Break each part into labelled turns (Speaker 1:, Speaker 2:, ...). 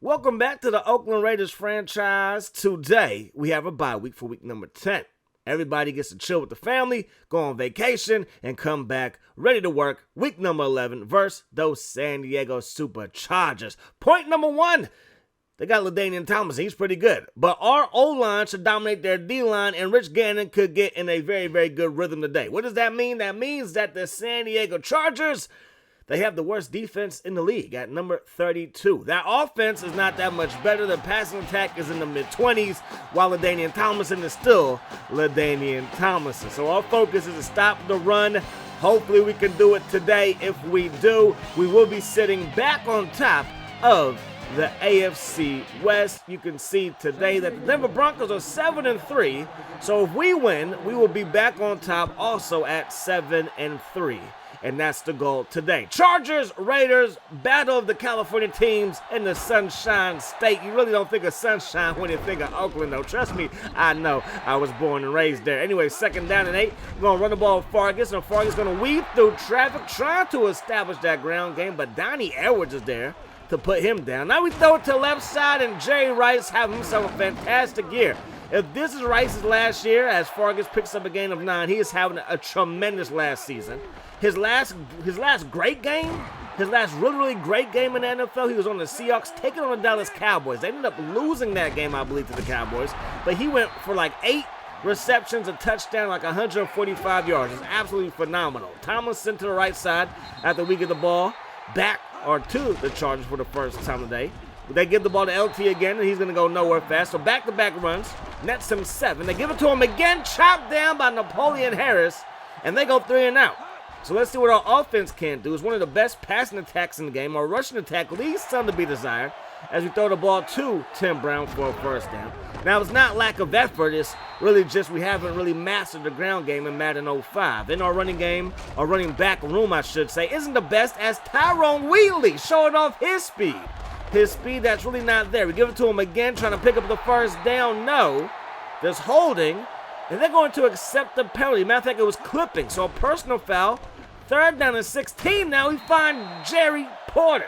Speaker 1: Welcome back to the Oakland Raiders franchise. Today, we have a bye week for week number 10. Everybody gets to chill with the family, go on vacation, and come back ready to work week number 11 versus those San Diego Superchargers. Point number 1, they got LaDainian Tomlinson. He's pretty good. But our O-line should dominate their D-line, and Rich Gannon could get in a very, very good rhythm today. What does that mean? That means that the San Diego Chargers, they have the worst defense in the league at number 32. That offense is not that much better. The passing attack is in the mid-20s, while LaDainian Tomlinson is still LaDainian Tomlinson. So our focus is to stop the run. Hopefully we can do it today. If we do, we will be sitting back on top of the AFC West. You can see today that the Denver Broncos are 7-3. So if we win, we will be back on top also at 7-3. And that's the goal today. Chargers, Raiders, battle of the California teams in the Sunshine State. You really don't think of sunshine when you think of Oakland, though. Trust me, I know. I was born and raised there. Anyway, 2nd down and 8. We're going to run the ball with Fargas, and Fargas is going to weave through traffic, trying to establish that ground game, but Donnie Edwards is there to put him down. Now we throw it to the left side, and Jerry Rice having himself a fantastic year. If this is Rice's last year, as Fargas picks up a gain of 9, he is having a tremendous last season. His last great game, his last really great game in the NFL, he was on the Seahawks, taking on the Dallas Cowboys. They ended up losing that game, I believe, to the Cowboys. But he went for like 8 receptions, a touchdown, like 145 yards. It's absolutely phenomenal. Tomlinson to the right side after we get the ball back or to the Chargers for the first time today. They give the ball to LT again, and he's going to go nowhere fast. So back-to-back runs, nets him 7. They give it to him again, chopped down by Napoleon Harris, and they go 3 and out. So let's see what our offense can do. It's one of the best passing attacks in the game. Our rushing attack leaves some to be desired as we throw the ball to Tim Brown for a first down. Now, it's not lack of effort. It's really just we haven't really mastered the ground game in Madden 05. In our running game, our running back room, I should say, isn't the best as Tyrone Wheatley showing off his speed. His speed that's really not there. We give it to him again, trying to pick up the first down. No. There's holding, and they're going to accept the penalty. Matter of fact, it was clipping, so a personal foul. 3rd down and 16. Now we find Jerry Porter.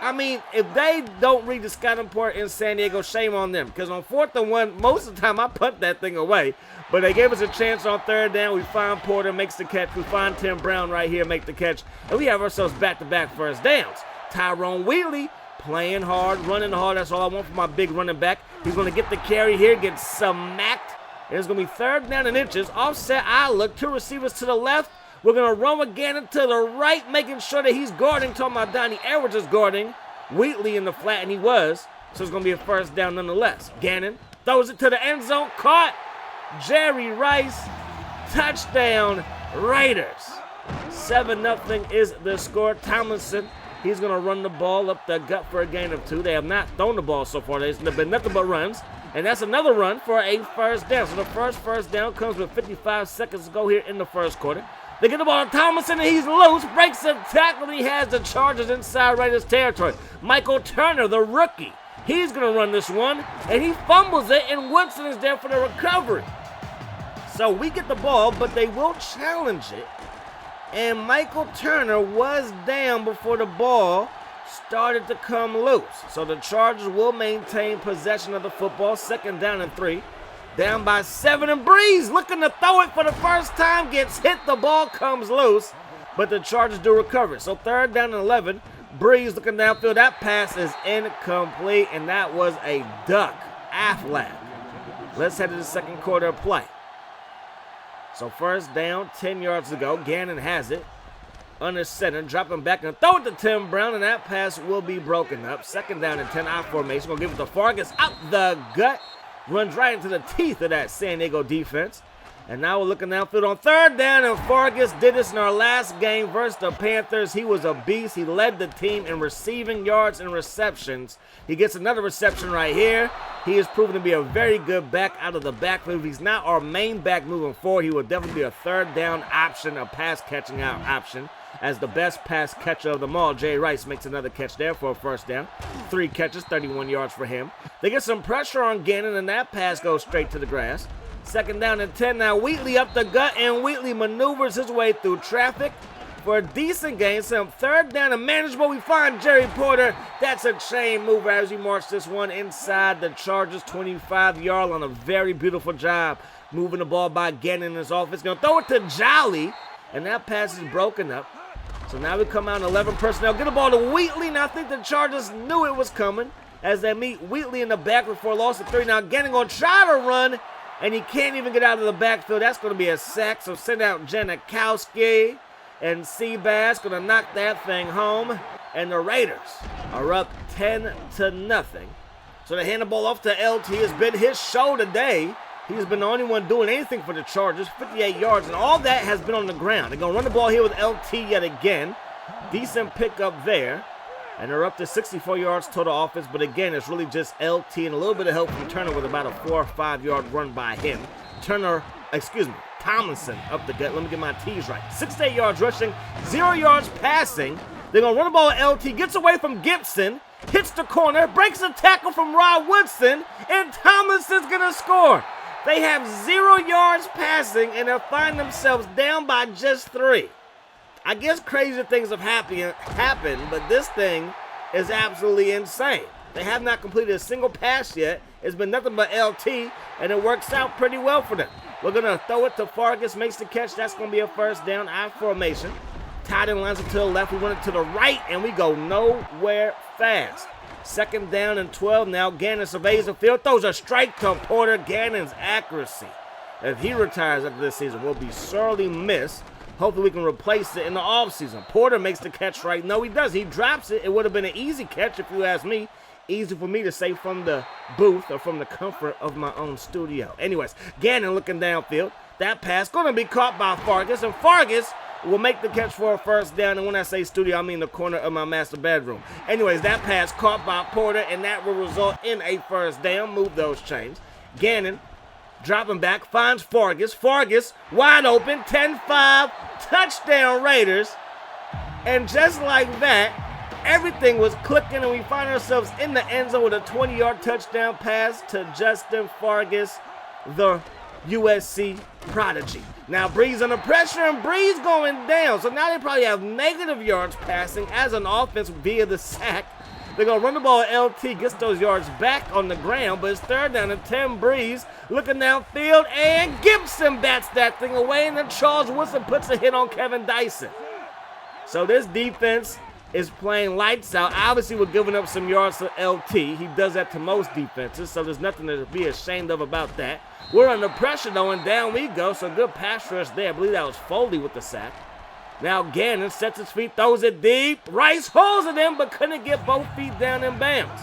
Speaker 1: I mean, if they don't read the scouting report in San Diego, shame on them. Because on 4th and 1, most of the time I punt that thing away. But they gave us a chance on 3rd down. We find Porter, makes the catch. We find Tim Brown right here, make the catch. And we have ourselves back-to-back first downs. Tyrone Wheatley playing hard, running hard. That's all I want from my big running back. He's going to get the carry here, get smacked. And it's going to be 3rd down and inches. Offset eye look, 2 receivers to the left. We're going to run with Gannon to the right, making sure that he's guarding. Talking about Donnie Edwards is guarding Wheatley in the flat, and he was. So it's going to be a first down nonetheless. Gannon throws it to the end zone. Caught. Jerry Rice. Touchdown, Raiders. 7-0 is the score. Tomlinson, he's going to run the ball up the gut for a gain of 2. They have not thrown the ball so far. There's been nothing but runs. And that's another run for a first down. So the first down comes with 55 seconds to go here in the first quarter. They get the ball to Tomlinson, and he's loose. Breaks a tackle, and he has the Chargers inside Raiders territory. Michael Turner, the rookie, he's going to run this one, and he fumbles it, and Woodson is there for the recovery. So we get the ball, but they will challenge it. And Michael Turner was down before the ball started to come loose. So the Chargers will maintain possession of the football. 2nd down and 3. Down by 7, and Breeze looking to throw it for the first time. Gets hit, the ball comes loose, but the Chargers do recover. So 3rd down and 11. Breeze looking downfield. That pass is incomplete, and that was a duck. Affleck. Let's head to the 2nd quarter of play. So 1st down, 10 yards to go. Gannon has it. Under center, dropping back and throw it to Tim Brown, and that pass will be broken up. 2nd down and 10, I formation. Gonna give it to Fargas out the gut. Runs right into the teeth of that San Diego defense. And now we're looking downfield on 3rd down, and Fargas did this in our last game versus the Panthers. He was a beast. He led the team in receiving yards and receptions. He gets another reception right here. He has proven to be a very good back out of the backfield. He's not our main back moving forward. He will definitely be a 3rd down option, a pass catching out option. As the best pass catcher of them all, Jay Rice makes another catch there for a first down. 3 catches, 31 yards for him. They get some pressure on Gannon, and that pass goes straight to the grass. 2nd down and 10. Now Wheatley up the gut, and Wheatley maneuvers his way through traffic for a decent gain. Some third down and manageable. We find Jerry Porter. That's a chain mover as we march this one inside the Chargers 25-yard line. A very beautiful job moving the ball by Gannon in his offense. Going to throw it to Jolly, and that pass is broken up. So now we come out in 11 personnel. Get the ball to Wheatley, and I think the Chargers knew it was coming as they meet Wheatley in the back before loss of 3. Now Gannon going to try to run, and he can't even get out of the backfield. That's going to be a sack. So send out Janikowski, and Seabass going to knock that thing home. And the Raiders are up 10-0. So they hand the ball off to LT. It's been his show today. He's been the only one doing anything for the Chargers, 58 yards, and all that has been on the ground. They're going to run the ball here with LT yet again. Decent pickup there. And they're up to 64 yards total offense, but again, it's really just LT and a little bit of help from Turner with about a 4 or 5 yard run by him. Tomlinson up the gut. Let me get my T's right. 68 yards rushing, 0 yards passing. They're going to run the ball at LT, gets away from Gibson, hits the corner, breaks a tackle from Rod Woodson, and Tomlinson's going to score. They have 0 yards passing, and they'll find themselves down by just 3. I guess crazy things have happened, but this thing is absolutely insane. They have not completed a single pass yet. It's been nothing but LT, and it works out pretty well for them. We're going to throw it to Fargus, makes the catch. That's going to be a first down. I formation. Tight end lines it to the left. We run it to the right, and we go nowhere fast. Second down and 12 now. Gannon surveys the field, throws a strike to Porter. Gannon's accuracy, if he retires after this season, will be sorely missed. Hopefully we can replace it in the offseason. Porter makes the catch right. No, he does. He drops it. It would have been an easy catch if you ask me. Easy for me to say from the booth or from the comfort of my own studio. Anyways, Gannon looking downfield. That pass going to be caught by Fargus, and Fargus will make the catch for a first down. And when I say studio, I mean the corner of my master bedroom. Anyways, that pass caught by Porter, and that will result in a first down. Move those chains. Gannon dropping back, finds Fargus. Fargus wide open, 10-5, touchdown Raiders. And just like that, everything was clicking, and we find ourselves in the end zone with a 20-yard touchdown pass to Justin Fargus, the USC prodigy. Now Breeze under pressure, and Breeze going down. So now they probably have negative yards passing as an offense via the sack. They're going to run the ball at LT, gets those yards back on the ground, but it's third down and 10. Breeze looking downfield, and Gibson bats that thing away, and then Charles Woodson puts a hit on Kevin Dyson. So this defense is playing lights out. Obviously, we're giving up some yards to LT. He does that to most defenses, so there's nothing to be ashamed of about that. We're under pressure, though, and down we go, so good pass rush there. I believe that was Foley with the sack. Now Gannon sets his feet, throws it deep. Rice holds it in, but couldn't get both feet down in bounds.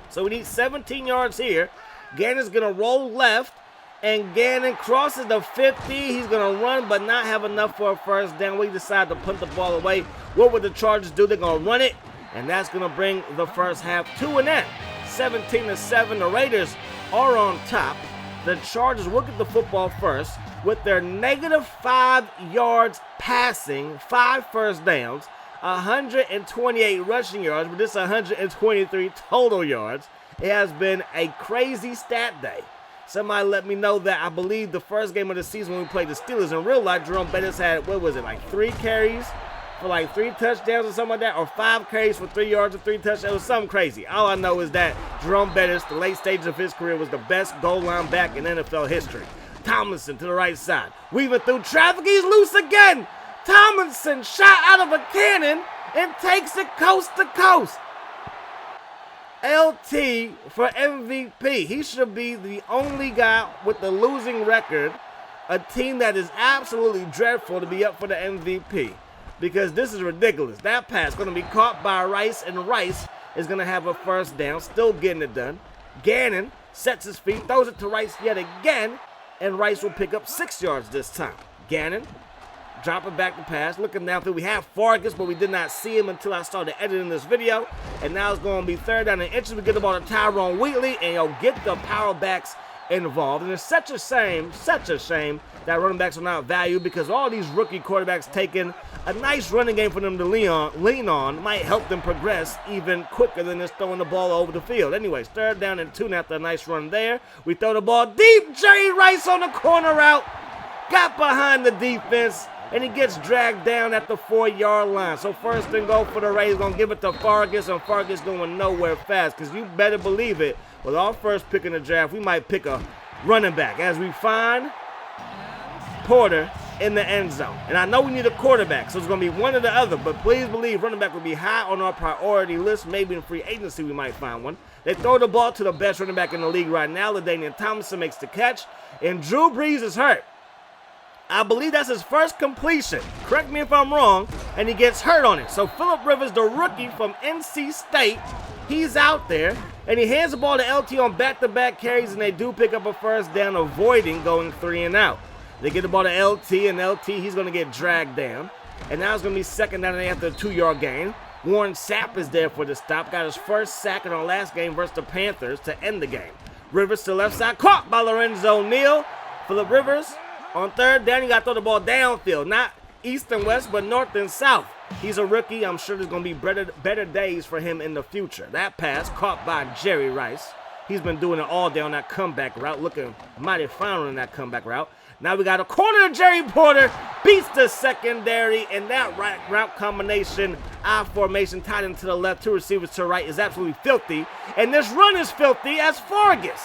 Speaker 1: So we need 17 yards here. Gannon's going to roll left, and Gannon crosses the 50. He's going to run, but not have enough for a first down. We decide to punt the ball away. What would the Chargers do? They're going to run it, and that's going to bring the first half to an end. 17-7, the Raiders are on top. The Chargers will get the football first with their -5 yards passing, 5 first downs, 128 rushing yards, but this 123 total yards. It has been a crazy stat day. Somebody let me know that I believe the first game of the season when we played the Steelers in real life, Jerome Bettis had, what was it, like 3 carries for like 3 touchdowns or something like that, or 5 carries for 3 yards and 3 touchdowns. It was something crazy. All I know is that Jerome Bettis, the late stage of his career, was the best goal line back in NFL history. Tomlinson to the right side. Weaving through traffic. He's loose again. Tomlinson shot out of a cannon and takes it coast to coast. LT for MVP. He should be the only guy with the losing record, a team that is absolutely dreadful to be up for the MVP. Because this is ridiculous. That pass going to be caught by Rice, and Rice is going to have a first down. Still getting it done. Gannon sets his feet, throws it to Rice yet again, and Rice will pick up 6 yards this time. Gannon dropping back the pass, looking downfield. We have Fargus, but we did not see him until I started editing this video. And now it's going to be third down and inches. We get the ball to Tyrone Wheatley, and you'll get the power backs involved. And it's such a shame that running backs are not valued, because all these rookie quarterbacks taking a nice running game for them to lean on might help them progress even quicker than just throwing the ball over the field. Anyways, third down and 2 after a nice run there. We throw the ball deep. Jerry Rice on the corner route. Got behind the defense. and he gets dragged down at the 4-yard line. So first and goal for the Raiders. Going to give it to Fargus, and Fargus going nowhere fast, because you better believe it, with our first pick in the draft, we might pick a running back as we find Porter in the end zone. And I know we need a quarterback, so it's going to be one or the other, but please believe running back will be high on our priority list. Maybe in free agency we might find one. They throw the ball to the best running back in the league right now. LaDainian Tomlinson makes the catch, and Drew Brees is hurt. I believe that's his first completion. Correct me if I'm wrong, and he gets hurt on it. So Phillip Rivers, the rookie from NC State, he's out there, and he hands the ball to LT on back-to-back carries, and they do pick up a first down, avoiding going 3 and out. They get the ball to LT, and LT, he's going to get dragged down. And now it's going to be second down and after a 2-yard gain. Warren Sapp is there for the stop. Got his first sack in our last game versus the Panthers to end the game. Rivers to the left side, caught by Lorenzo Neal. Phillip Rivers on third down, he got to throw the ball downfield. Not east and west, but north and south. He's a rookie. I'm sure there's going to be better days for him in the future. That pass caught by Jerry Rice. He's been doing it all day on that comeback route, looking mighty fine on that comeback route. Now we got a corner to Jerry Porter, beats the secondary, and that route combination, I formation, tied into the left, 2 receivers to the right, is absolutely filthy. And this run is filthy as Fargus.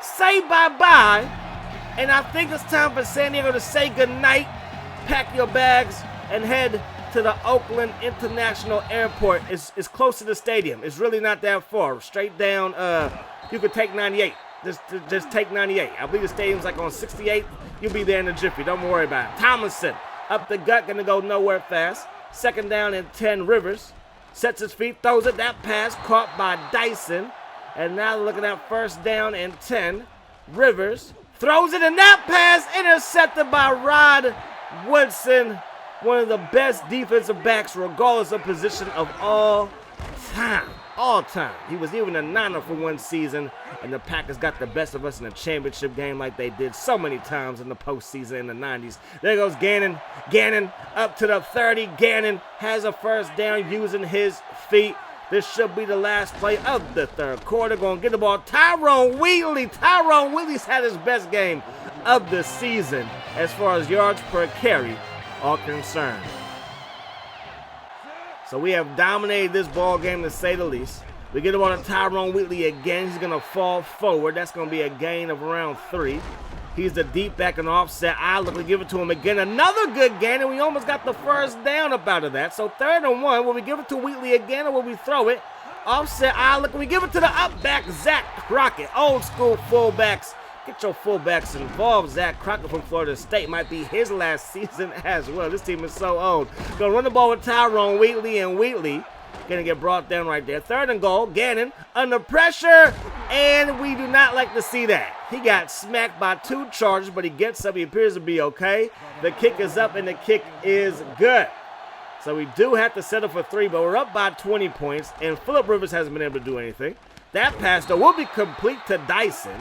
Speaker 1: Say bye-bye, and I think it's time for San Diego to say goodnight, pack your bags, and head to the Oakland International Airport. It's close to the stadium. It's really not that far. Straight down, you could take 98. Just take 98. I believe the stadium's like on 68. You'll be there in a jiffy. Don't worry about it. Tomlinson up the gut, going to go nowhere fast. Second down and 10. Rivers sets his feet, throws it. That pass caught by Dyson. And now looking at first down and 10. Rivers throws it, and that pass intercepted by Rod Woodson, one of the best defensive backs, regardless of position of all time. All time. He was even a Niner for one season, and the Packers got the best of us in a championship game like they did so many times in the postseason in the 90s. There goes Gannon. Gannon up to the 30. Gannon has a first down using his feet. This should be the last play of the third quarter. Going to get the ball. Tyrone Wheatley. Tyrone Wheatley's had his best game of the season as far as yards per carry are concerned. So we have dominated this ball game, to say the least. We get the ball to Tyrone Wheatley again. He's going to fall forward. That's going to be a gain of around 3. He's the deep back and offset. I look to give it to him again. Another good gain, and we almost got the first down up out of that. So 3rd and 1. Will we give it to Wheatley again, or will we throw it? Offset. I look. We give it to the up back, Zach Crockett. Old school fullbacks. Get your fullbacks involved. Zach Crockett from Florida State might be his last season as well. This team is so old. Gonna run the ball with Tyrone Wheatley, and Wheatley gonna get brought down right there. 3rd and goal. Gannon under pressure, and we do not like to see that. He got smacked by 2 charges, but he gets up. He appears to be okay. The kick is up, and the kick is good. So we do have to settle for 3, but we're up by 20 points, and Phillip Rivers hasn't been able to do anything. That pass, though, will be complete to Dyson.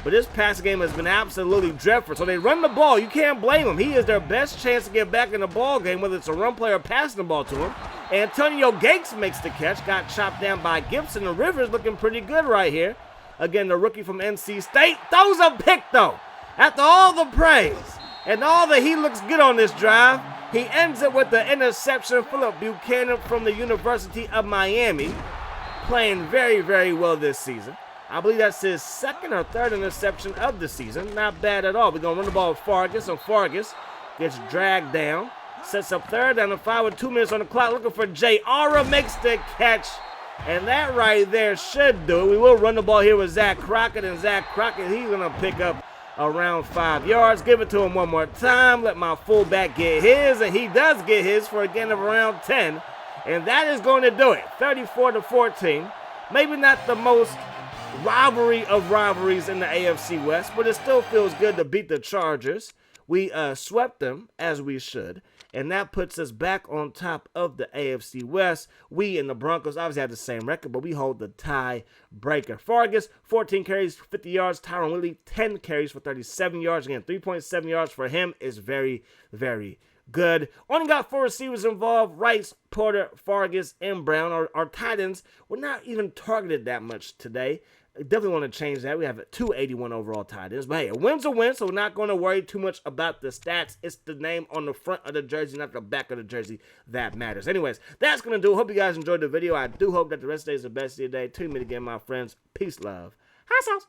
Speaker 1: But this passing game has been absolutely dreadful. So they run the ball. You can't blame them. He is their best chance to get back in the ball game, whether it's a run play or passing the ball to him. Antonio Gates makes the catch. Got chopped down by Gibson. And Rivers looking pretty good right here. Again, the rookie from NC State throws a pick, though. After all the praise and all that he looks good on this drive, he ends it with the interception. Phillip Buchanan from the University of Miami, playing very, very well this season. I believe that's his 2nd or 3rd interception of the season. Not bad at all. We're going to run the ball with Fargus, and Fargus gets dragged down. Sets up 3rd down and 5 with 2 minutes on the clock. Looking for Jay Aura, makes the catch. And that right there should do it. We will run the ball here with Zach Crockett, and Zach Crockett, he's going to pick up around 5 yards. Give it to him one more time. Let my fullback get his, and he does get his for a gain of around 10. And that is going to do it. 34-14. Maybe not the most rivalry of rivalries in the AFC West, but it still feels good to beat the Chargers. We swept them, as we should, and that puts us back on top of the AFC West. We and the Broncos obviously have the same record, but we hold the tie breaker. Fargus, 14 carries, 50 yards. Tyrone Wheatley, 10 carries for 37 yards. Again, 3.7 yards for him is very, very good. Only got 4 receivers involved: Rice, Porter, Fargus, and Brown. Our tight ends were not even targeted that much today. Definitely want to change that. We have 281 overall tight ends. But hey, a win's a win, so we're not going to worry too much about the stats. It's the name on the front of the jersey, not the back of the jersey, that matters. Anyways, that's going to do. Hope you guys enjoyed the video. I do hope that the rest of the day is the best of your day. Tune me again, my friends. Peace, love. Hot sauce.